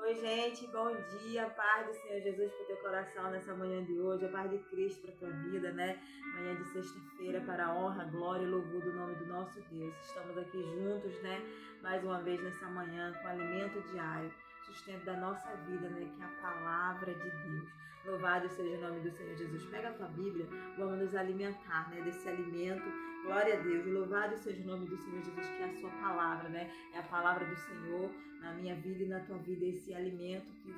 Oi, gente, bom dia, paz do Senhor Jesus para o teu coração nessa manhã de hoje, a paz de Cristo para a tua vida, né? Manhã de sexta-feira, para a honra, glória e louvor do nome do nosso Deus. Estamos aqui juntos, né? Mais uma vez nessa manhã, com alimento diário, sustento da nossa vida, né? Que é a palavra de Deus. Louvado seja o nome do Senhor Jesus. Pega a tua Bíblia, vamos nos alimentar, né? Desse alimento. Glória a Deus. Louvado seja o nome do Senhor Jesus, que é a sua palavra, né? É a palavra do Senhor na minha vida e na tua vida, esse alimento que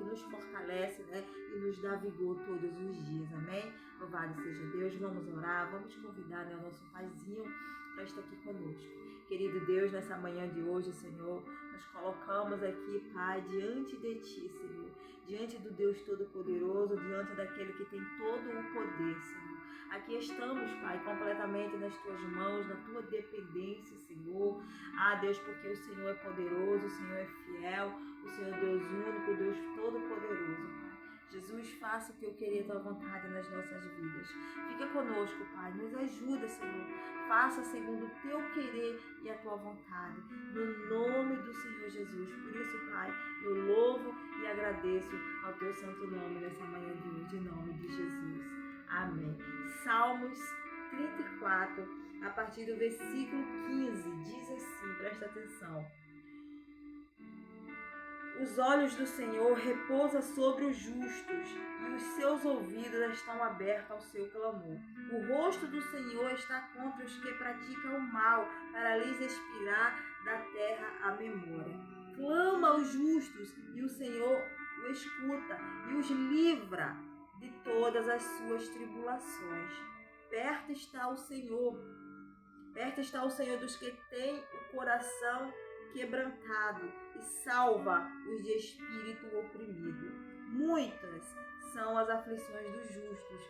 nos fortalece, né? E nos dá vigor todos os dias, amém? Louvado seja Deus, vamos orar, vamos convidar, né, o nosso Paizinho para estar aqui conosco. Querido Deus, nessa manhã de hoje, Senhor, nós colocamos aqui, Pai, diante de Ti, Senhor, diante do Deus Todo-Poderoso, diante daquele que tem todo o poder, Senhor. Aqui estamos, Pai, completamente nas Tuas mãos, na Tua dependência, Senhor. Ah, Deus, porque o Senhor é poderoso, o Senhor é fiel, o Senhor é Deus único, Deus Todo-Poderoso, Pai. Jesus, faça o que eu queria, a Tua vontade nas nossas vidas. Fica conosco, Pai, nos ajuda, Senhor. Faça segundo o Teu querer e a Tua vontade, no nome do Senhor Jesus. Por isso, Pai, eu louvo e agradeço ao Teu santo nome nessa manhã de hoje, em nome de Jesus. Amém. Salmos 34, a partir do versículo 15, diz assim, presta atenção. Os olhos do Senhor repousam sobre os justos, e os seus ouvidos estão abertos ao seu clamor. O rosto do Senhor está contra os que praticam o mal, para lhes expirar da terra a memória. Clama aos justos, e o Senhor o escuta, e os livra de todas as suas tribulações. Perto está o Senhor dos que têm o coração quebrantado e salva os de espírito oprimido. Muitas são as aflições dos justos,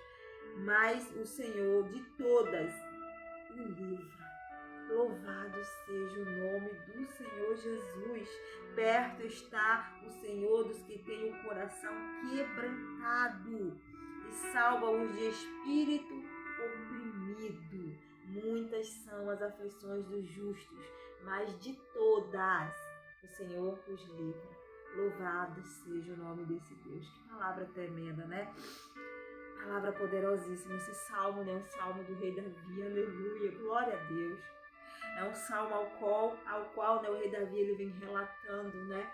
mas o Senhor de todas o livra. Louvado seja o nome do Senhor Jesus. Perto está o Senhor dos que têm o coração quebrantado e salva os de espírito oprimido. Muitas são as aflições dos justos, mas de todas o Senhor os livra. Louvado seja o nome desse Deus. Que palavra tremenda, né? Palavra poderosíssima. Esse salmo, né? O salmo do rei Davi. Aleluia. Glória a Deus. É um salmo ao qual né, o rei Davi ele vem relatando, né?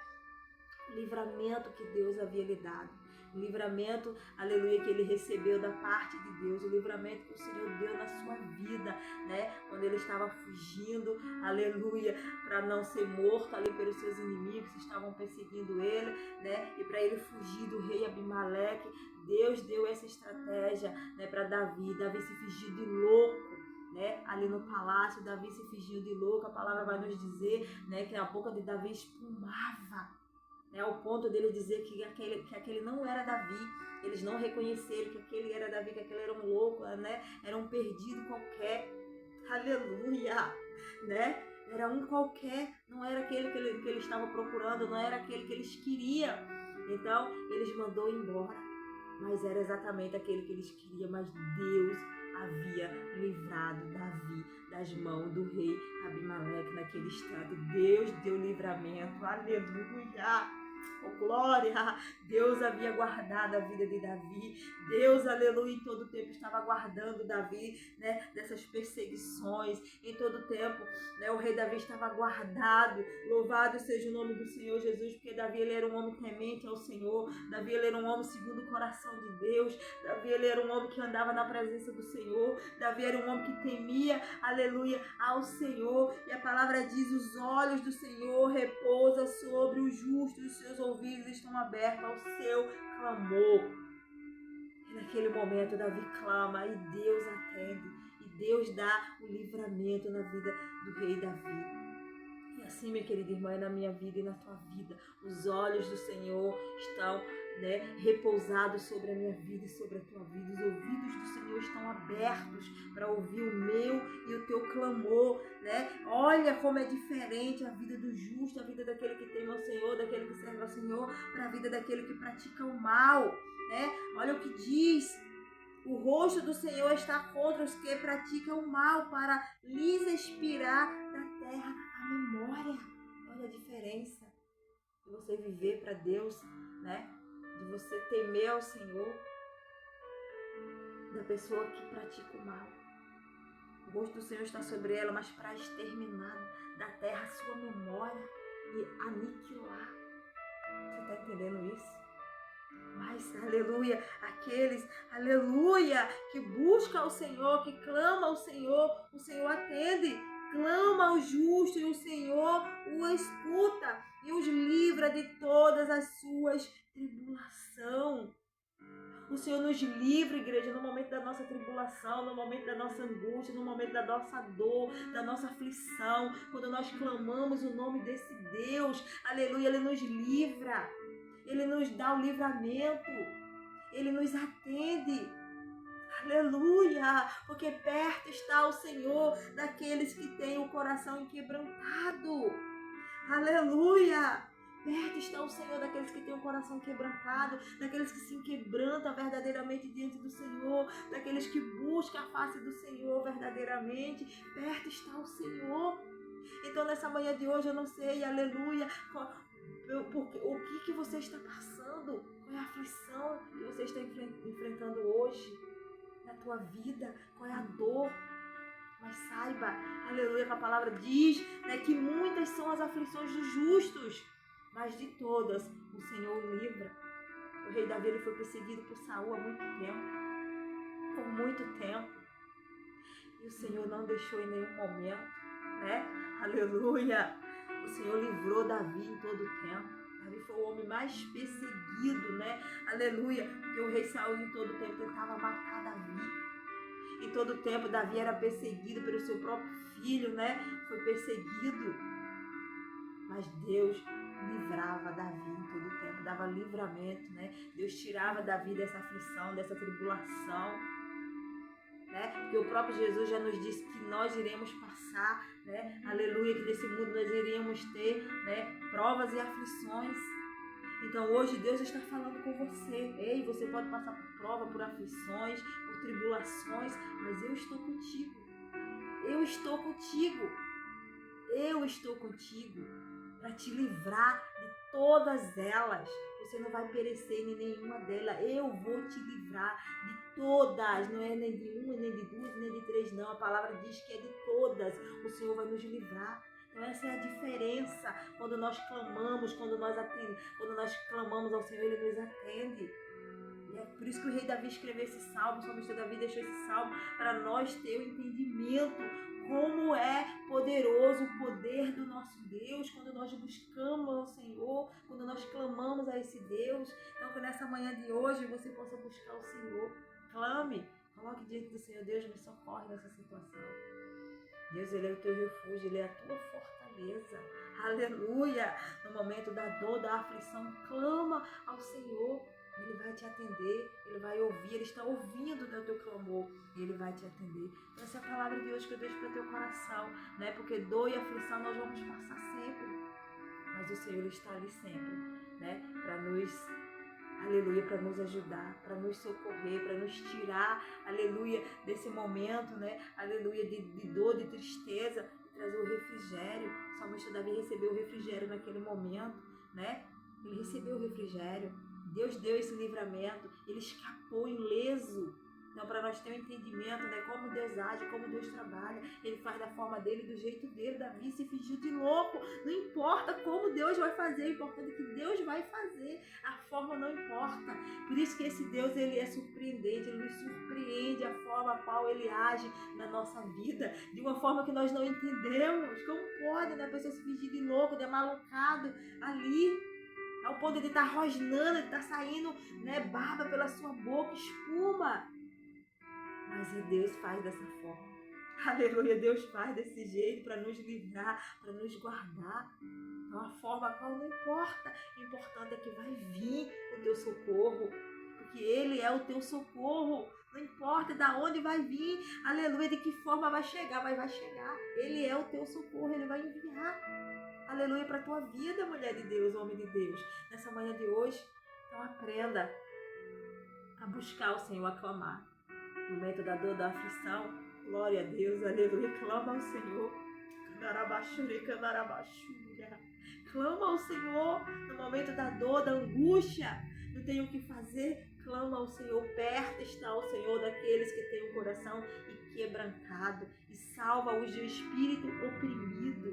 O livramento que Deus havia lhe dado. O livramento, aleluia, que ele recebeu da parte de Deus, o livramento que o Senhor deu na sua vida, né? Quando ele estava fugindo, aleluia, para não ser morto ali pelos seus inimigos que estavam perseguindo ele, né? E para ele fugir do rei Abimeleque, Deus deu essa estratégia, né, para Davi. Davi se fingiu de louco, né? Ali no palácio, Davi se fingiu de louco. A palavra vai nos dizer, né, que a boca de Davi espumava, né, ao ponto dele dizer que aquele não era Davi. Eles não reconheceram que aquele era Davi, que aquele era um louco, né? Era um perdido qualquer. Aleluia! Né? Era um qualquer, não era aquele que ele estava procurando, não era aquele que eles queriam. Então, eles mandou embora. Mas era exatamente aquele que eles queriam, mas Deus havia livrado Davi das mãos do rei Abimeleque naquele instante. Deus deu livramento. Aleluia! Oh, glória! Deus havia guardado a vida de Davi. Deus, aleluia, em todo tempo estava guardando Davi, né, dessas perseguições. Em todo tempo, né, o rei Davi estava guardado. Louvado seja o nome do Senhor Jesus, porque Davi ele era um homem temente ao Senhor. Davi ele era um homem segundo o coração de Deus. Davi ele era um homem que andava na presença do Senhor. Davi era um homem que temia, aleluia, ao Senhor. E a palavra diz: os olhos do Senhor repousam sobre os justos, os seus ouvidos estão abertos ao seu clamor. E naquele momento Davi clama e Deus atende. E Deus dá o livramento na vida do rei Davi. E assim, minha querida irmã, na minha vida e na tua vida, os olhos do Senhor estão, né, repousados sobre a minha vida e sobre a tua vida. Os ouvidos do Senhor estão abertos para ouvir o meu e o teu clamor, né? Olha como é diferente a vida do justo, a vida daquele que teme ao Senhor, daquele que serve ao Senhor, para a vida daquele que pratica o mal, né? Olha o que diz: o rosto do Senhor está contra os que praticam o mal, para lhes expirar da terra a memória. Olha a diferença. de você viver para Deus, né? De você temer ao Senhor, da pessoa que pratica o mal. O rosto do Senhor está sobre ela, mas para exterminar da terra a sua memória e aniquilar. Você está entendendo isso? Mas, aleluia, aqueles, aleluia, que buscam o Senhor, que clamam ao Senhor, o Senhor atende. Clama ao justo e o Senhor o escuta e os livra de todas as suas tribulações. O Senhor nos livra, igreja, no momento da nossa tribulação, no momento da nossa angústia, no momento da nossa dor, da nossa aflição. Quando nós clamamos o nome desse Deus, aleluia, Ele nos livra. Ele nos dá o livramento. Ele nos atende. Aleluia, porque perto está o Senhor daqueles que têm o coração inquebrantado. Aleluia. Perto está o Senhor daqueles que têm o coração quebrantado, daqueles que se quebrantam verdadeiramente diante do Senhor, daqueles que buscam a face do Senhor verdadeiramente. Perto está o Senhor. Então, nessa manhã de hoje, eu não sei, aleluia, o que você está passando, qual é a aflição que você está enfrentando hoje na tua vida, qual é a dor. Mas saiba, aleluia, que a palavra diz, né, que muitas são as aflições dos justos, mas de todas o Senhor o livra. O rei Davi, ele foi perseguido por Saul há muito tempo, por muito tempo. E o Senhor não deixou em nenhum momento, né? Aleluia! O Senhor livrou Davi em todo o tempo. Davi foi o homem mais perseguido, né? Aleluia! Porque o rei Saul em todo o tempo tentava matar Davi. Em todo o tempo, Davi era perseguido pelo seu próprio filho, né? Foi perseguido. Mas Deus livrava Davi em todo o tempo, dava livramento, né? Deus tirava Davi dessa aflição, dessa tribulação, né? Porque o próprio Jesus já nos disse que nós iremos passar, né? Aleluia, que nesse mundo nós iríamos ter, né, provas e aflições. Então hoje Deus está falando com você. Ei, você pode passar por prova, por aflições, por tribulações, mas eu estou contigo. Eu estou contigo. Eu estou contigo para te livrar de todas elas. Você não vai perecer em nenhuma delas. Eu vou te livrar de todas. Não é nem de uma, nem de duas, nem de três, não. A palavra diz que é de todas. O Senhor vai nos livrar. Então essa é a diferença quando nós clamamos, quando nós clamamos ao Senhor, Ele nos atende. E é por isso que o rei Davi escreveu esse salmo, o salmista Davi deixou esse salmo para nós ter o entendimento como é poderoso o poder do nosso Deus quando nós buscamos ao Senhor, quando nós clamamos a esse Deus. Então que nessa manhã de hoje você possa buscar o Senhor. Clame, coloque diante do Senhor. Deus, me socorre nessa situação. Deus, Ele é o teu refúgio, Ele é a tua fortaleza. Aleluia! No momento da dor, da aflição, clama ao Senhor. Ele vai te atender, Ele vai ouvir, Ele está ouvindo o teu clamor e Ele vai te atender. Então, essa é a palavra de hoje que eu deixo para o teu coração, né? Porque dor e aflição nós vamos passar sempre, mas o Senhor está ali sempre, né? Para nos, aleluia, para nos ajudar, para nos socorrer, para nos tirar, aleluia, desse momento, né? Aleluia, de dor, de tristeza, e trazer o refrigério. O salmista Davi recebeu o refrigério naquele momento, né? Ele recebeu o refrigério. Deus deu esse livramento, ele escapou ileso. Então, para nós ter um entendimento, né, como Deus age, como Deus trabalha, Ele faz da forma dele, do jeito dele. Davi se fingiu de louco. Não importa como Deus vai fazer, o importante é que Deus vai fazer. A forma não importa. Por isso que esse Deus, ele é surpreendente, ele nos surpreende a forma a qual ele age na nossa vida, de uma forma que nós não entendemos. Como pode, né, a pessoa se fingir de louco, de malucado ali? Ao ponto de estar rosnando, de estar saindo, né, baba pela sua boca, espuma. Mas Deus faz dessa forma. Aleluia, Deus faz desse jeito para nos livrar, para nos guardar. Então a forma a qual não importa. O importante é que vai vir o teu socorro. Porque Ele é o teu socorro. Não importa de onde vai vir, aleluia, de que forma vai chegar, mas vai chegar. Ele é o teu socorro, Ele vai enviar. Aleluia, para a tua vida, mulher de Deus, homem de Deus, nessa manhã de hoje. Então aprenda a buscar o Senhor, a clamar. No momento da dor, da aflição, glória a Deus, aleluia, clama ao Senhor. Clama ao Senhor no momento da dor, da angústia. Não tem o que fazer, clama ao Senhor. Perto está o Senhor daqueles que têm o coração quebrantado e salva-os de um espírito oprimido.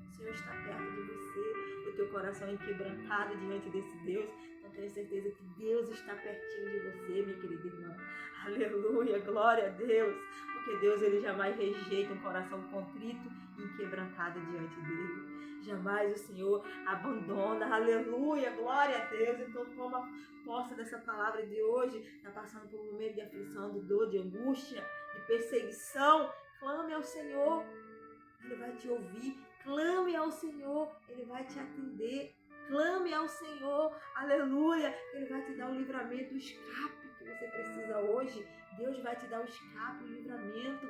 O Senhor está perto de você, o teu coração quebrantado diante desse Deus. Então tenho certeza que Deus está pertinho de você, minha querida irmã. Aleluia, glória a Deus. Porque Deus, ele jamais rejeita um coração contrito e quebrantado diante dele. Jamais o Senhor abandona, aleluia, glória a Deus. Então toma posse dessa palavra de hoje. Está passando por um momento de aflição, de dor, de angústia, de perseguição. Clame ao Senhor, ele vai te ouvir. Clame ao Senhor, ele vai te atender. Clame ao Senhor, aleluia, ele vai te dar o livramento, o escape que você precisa hoje. Deus vai te dar o escape, o livramento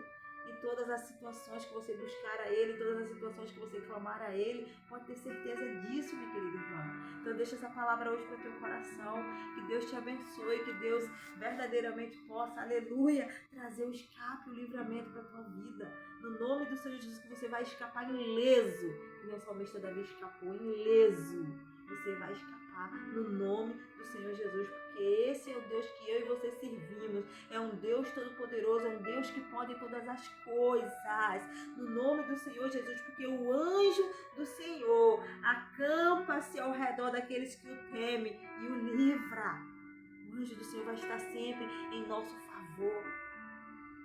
em todas as situações que você buscar a Ele, em todas as situações que você clamar a Ele. Pode ter certeza disso, minha querida irmã. Então deixa essa palavra hoje para o teu coração. Que Deus te abençoe, que Deus verdadeiramente possa, aleluia, trazer o escape, o livramento para a tua vida. No nome do Senhor Jesus, que você vai escapar ileso. Que o salmista Davi escapou ileso. Você vai escapar no nome do Senhor Jesus, porque esse é o Deus que eu e você servimos. É um Deus todo-poderoso, é um Deus que pode todas as coisas. No nome do Senhor Jesus, porque o anjo do Senhor acampa-se ao redor daqueles que o temem e o livra. O anjo do Senhor vai estar sempre em nosso favor,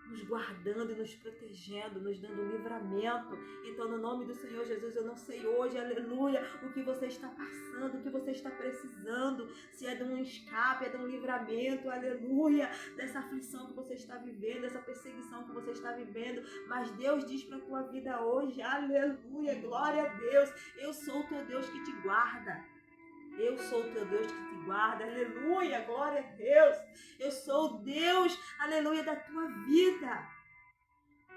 nos guardando e nos protegendo, nos dando livramento. Então, no nome do Senhor Jesus, eu não sei hoje, aleluia, o que você está passando, o que você está precisando, se é de um escape, é de um livramento, aleluia, dessa aflição que você está vivendo, dessa perseguição que você está vivendo, mas Deus diz para a tua vida hoje, aleluia, glória a Deus, eu sou o teu Deus que te guarda. Eu sou o teu Deus que te guarda, aleluia, glória a Deus. Eu sou o Deus, aleluia, da tua vida.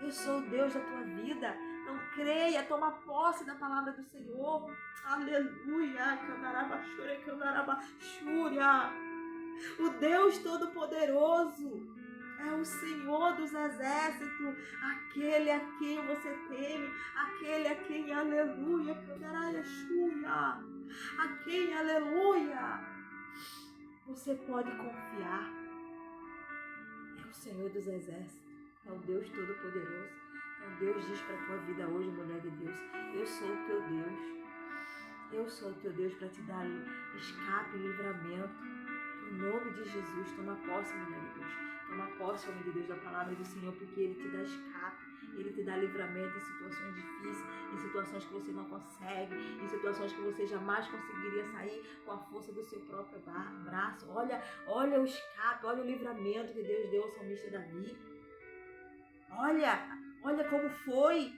Eu sou o Deus da tua vida. Então creia, toma posse da palavra do Senhor. Aleluia, o Deus Todo-Poderoso é o Senhor dos exércitos, aquele a quem você teme, aquele a quem, aleluia, a quem, aleluia, você pode confiar. É o Senhor dos exércitos, é o Deus Todo-Poderoso. Então Deus diz para a tua vida hoje, mulher de Deus, eu sou o teu Deus. Eu sou o teu Deus para te dar escape e livramento. No nome de Jesus, toma posse, mulher de Deus. Toma posse, homem de Deus, da palavra do Senhor, porque Ele te dá escape, Ele te dá livramento em situações difíceis, em situações que você não consegue, em situações que você jamais conseguiria sair com a força do seu próprio braço. Olha o escape, olha o livramento que Deus deu ao salmista Davi. Olha como foi.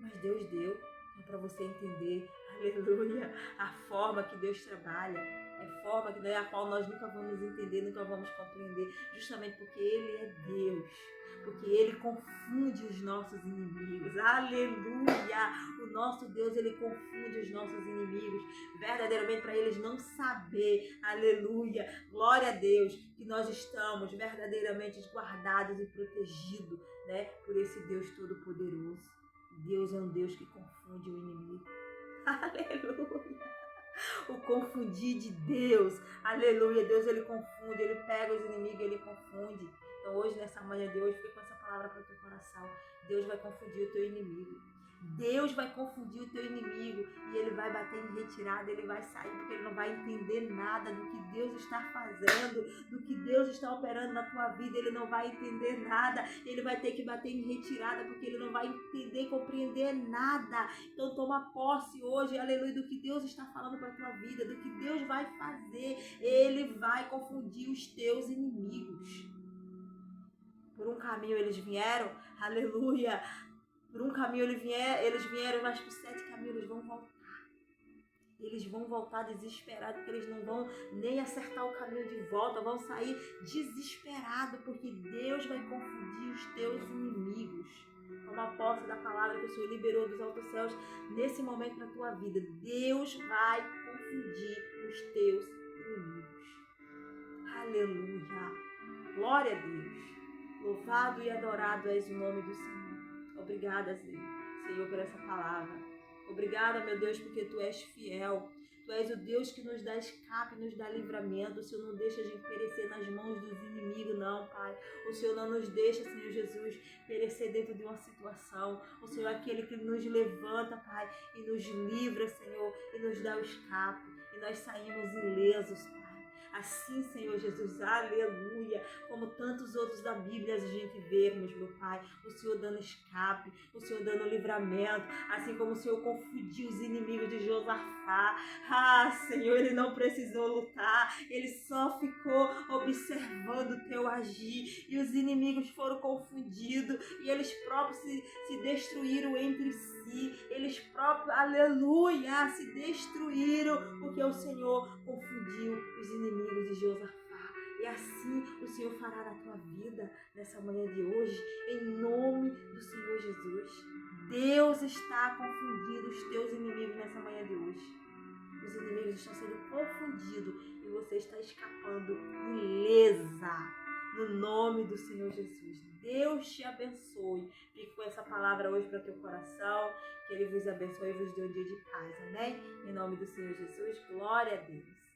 Mas Deus deu, é para você entender, aleluia, a forma que Deus trabalha. É forma que a qual nós nunca vamos entender, nunca vamos compreender, justamente porque Ele é Deus, porque Ele confunde os nossos inimigos, aleluia, o nosso Deus, Ele confunde os nossos inimigos, verdadeiramente para eles não saber, aleluia, glória a Deus, que nós estamos verdadeiramente guardados e protegidos, né, por esse Deus Todo-Poderoso. Deus é um Deus que confunde o inimigo, aleluia. O confundir de Deus, aleluia, Deus ele confunde, ele pega os inimigos, ele confunde. Então hoje, nessa manhã de hoje, fica com essa palavra para o teu coração. Deus vai confundir o teu inimigo. Deus vai confundir o teu inimigo e ele vai bater em retirada, ele vai sair porque ele não vai entender nada do que Deus está fazendo, do que Deus está operando na tua vida, ele não vai entender nada, ele vai ter que bater em retirada porque ele não vai entender, compreender nada. Então toma posse hoje, aleluia, do que Deus está falando para a tua vida, do que Deus vai fazer, ele vai confundir os teus inimigos. Por um caminho eles vieram, aleluia. Por um caminho eles vieram, mas por 7 caminhos eles vão voltar. Eles vão voltar desesperados, porque eles não vão nem acertar o caminho de volta, vão sair desesperados, porque Deus vai confundir os teus inimigos. Toma posse da palavra que o Senhor liberou dos altos céus nesse momento na tua vida. Deus vai confundir os teus inimigos. Aleluia. Glória a Deus. Louvado e adorado és o nome do Senhor. Obrigada, Senhor, por essa palavra. Obrigada, meu Deus, porque Tu és fiel. Tu és o Deus que nos dá escape, nos dá livramento. O Senhor não deixa a gente perecer nas mãos dos inimigos, não, Pai. O Senhor não nos deixa, Senhor Jesus, perecer dentro de uma situação. O Senhor é aquele que nos levanta, Pai, e nos livra, Senhor, e nos dá o escape. E nós saímos ilesos, Pai. Assim, Senhor Jesus, aleluia, como tantos outros da Bíblia a gente vemos, meu Pai, o Senhor dando escape, o Senhor dando livramento, assim como o Senhor confundiu os inimigos de Josafá. Ah, Senhor, ele não precisou lutar, ele só ficou observando o teu agir, e os inimigos foram confundidos, e eles próprios se destruíram entre si, eles próprios, aleluia, se destruíram, porque o Senhor confundiu os inimigos de Josafá. E assim o Senhor fará na tua vida nessa manhã de hoje, em nome do Senhor Jesus. Deus está confundindo os teus inimigos nessa manhã de hoje. Os inimigos estão sendo confundidos e você está escapando ilesa. No nome do Senhor Jesus. Deus te abençoe. Fique com essa palavra hoje para o teu coração. Que Ele vos abençoe e vos dê um dia de paz. Amém? Em nome do Senhor Jesus. Glória a Deus.